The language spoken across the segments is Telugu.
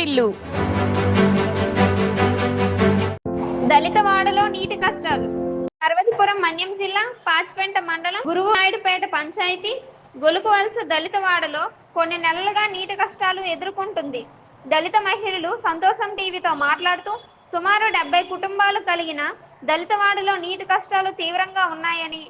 వాటిల్లు. దళితవాడలో నీటి కష్టాలు. పార్వతీపురం మన్యం జిల్లా పాచిపెంట మండలం గురువునాయుడుపేట పంచాయతీ గొలుకువలస దళితవాడలో కొన్ని నెలలుగా నీటి కష్టాలు ఎదుర్కొంటుంది. దళిత మహిళలు సంతోషం టీవీతో మాట్లాడుతూ సుమారు 70 కుటుంబాలు కలిగిన దళితవాడలో నీటి కష్టాలు తీవ్రంగా ఉన్నాయని,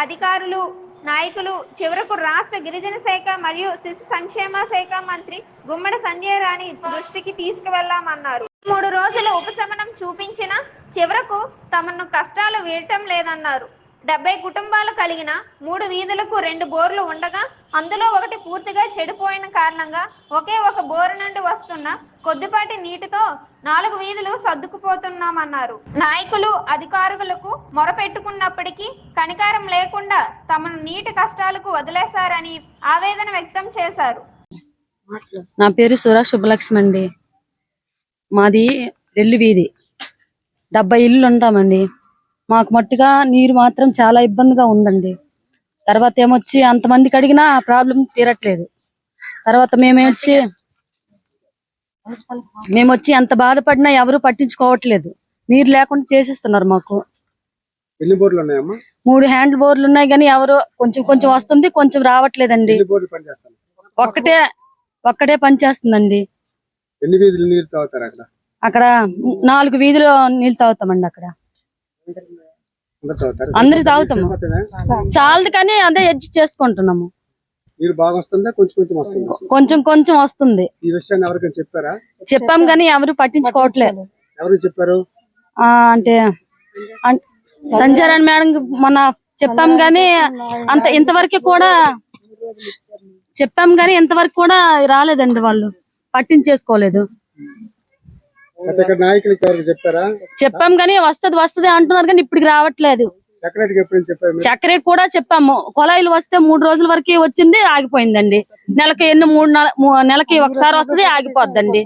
అధికారులు నాయకులు చివరకు రాష్ట్ర గిరిజన శాఖ మరియు శిశు సంక్షేమ శాఖ మంత్రి గుమ్మడి సంధ్యారాణి దృష్టికి తీసుకువెళ్లామన్నారు. 3 రోజులు ఉపశమనం చూపించిన చివరకు తమను కష్టాలు వీడటం లేదన్నారు. 70 కుటుంబాలు కలిగిన 3 వీధులకు 2 బోర్లు ఉండగా అందులో ఒకటి పూర్తిగా చెడిపోయిన కారణంగా ఒకే ఒక బోరు నుండి వస్తున్న కొద్దిపాటి నీటితో 4 వీధులు సర్దుకుపోతున్నామన్నారు. నాయకులు అధికారులకు మొరపెట్టుకున్నప్పటికీ కనికారం లేకుండా తమను నీటి కష్టాలకు వదిలేశారని ఆవేదన వ్యక్తం చేశారు. నా పేరు సురా శుభలక్ష్మి అండి. మాది రెల్లి వీధి, 70 ఇల్లు ఉంటామండి. మాకు మట్టుగా నీరు మాత్రం చాలా ఇబ్బందిగా ఉందండి. తర్వాత ఏమొచ్చి అంతమందికి అడిగినా ఆ ప్రాబ్లం తీరట్లేదు. తర్వాత మేమొచ్చి ఎంత బాధపడినా ఎవరు పట్టించుకోవట్లేదు. నీరు లేకుండా చేసేస్తున్నారు మాకు. 3 హ్యాండ్ బోర్లు ఉన్నాయి కానీ ఎవరు కొంచెం వస్తుంది, కొంచెం రావట్లేదండి. ఒక్కటే పనిచేస్తుందండి. అక్కడ 4 వీధులు నీళ్ళు తాగుతామండి. అక్కడ అందరు తాగుతాము, చాలదు కానీ అదే అడ్జస్ట్ చేసుకుంటున్నాము. కొంచెం వస్తుంది. చెప్పాం కానీ ఎవరు పట్టించుకోవట్లేదు. అంటే సంజయరాణి మేడం మన చెప్పాం గానీ ఇంతవరకు కూడా రాలేదండి. వాళ్ళు పట్టించేసుకోలేదు. చెప్పాం కానీ వస్తుంది అంటున్నారు కానీ ఇప్పటికి రావట్లేదు. సెక్రటరీ కూడా చెప్పాము. కొలాయిలు వస్తే 3 రోజుల వరకు వచ్చింది, ఆగిపోయిందండి. నెలకి ఒకసారి వస్తుంది, ఆగిపోద్దండి.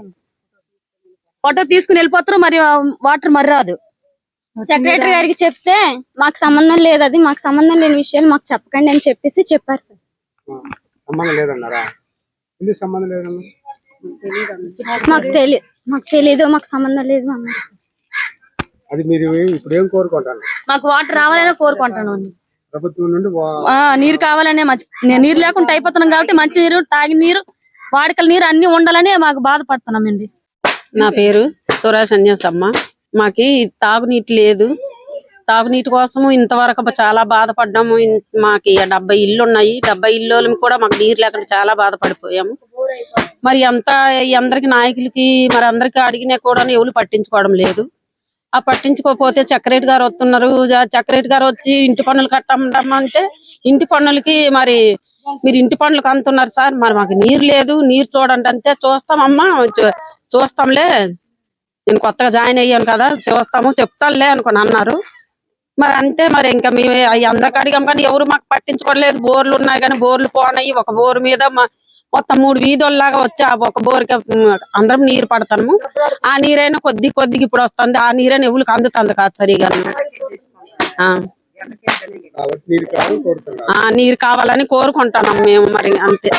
ఫోటో తీసుకుని వెళ్ళిపోతారు, మరి వాటర్ మరి రాదు. సెక్రటరీ గారికి చెప్తే మాకు సంబంధం లేదు, అది మాకు సంబంధం లేని విషయాలు మాకు చెప్పకండి అని చెప్పారు సార్. మాకు తెలీదు, మాకు సంబంధం లేదు అన్నారు సార్. మాకు వాటర్ రావాలనే కోరుకుంటాను. నీరు కావాలనే, నీరు లేకుండా అయిపోతున్నాం కాబట్టి మంచి నీరు, తాగి నీరు, వాడికల నీరు అన్ని ఉండాలని మాకు బాధపడుతున్నామండి. నా పేరు సురా సన్యాసమ్మ. మాకి తాగునీటి లేదు. తాగునీటి కోసము ఇంతవరకు చాలా బాధపడ్డాము. మాకు 70 ఇల్లు ఉన్నాయి. 70 ఇల్లు కూడా మాకు నీరు లేకుండా చాలా బాధపడిపోయాము. మరి అందరికి నాయకులకి మరి అందరికి అడిగినా కూడా ఎవరు పట్టించుకోవడం లేదు. ఆ పట్టించుకోకపోతే సెక్రటరీ గారు వస్తున్నారు. సెక్రటరీ గారు వచ్చి ఇంటి పన్నులు కట్టమంటే ఇంటి పన్నులకి మరి మీరు ఇంటి పన్నులకు అంటున్నారు సార్, మరి మాకు నీరు లేదు, నీరు చూడండి అంతే. చూస్తామమ్మా, చూస్తాంలే, నేను కొత్తగా జాయిన్ అయ్యాను కదా, చూస్తాము చెప్తానులే అనుకుని అన్నారు. మరి అంతే. మరి ఇంకా మేము అందరికి అడిగాం కానీ ఎవరు మాకు పట్టించుకోవట్లేదు. బోర్లు ఉన్నాయి కానీ బోర్లు పోనాయి. ఒక బోరు మీద మొత్తం 3 వీధుల్లాగా వచ్చి ఆ ఒక బోరుకి అందరం నీరు పడతాము. ఆ నీరైనా కొద్దిగా ఇప్పుడు వస్తుంది. ఆ నీరైనా ఎవరికి అందుతుంది కాదు సరిగా. నీరు కావాలని కోరుకుంటున్నాం మేము. మరి అంతే.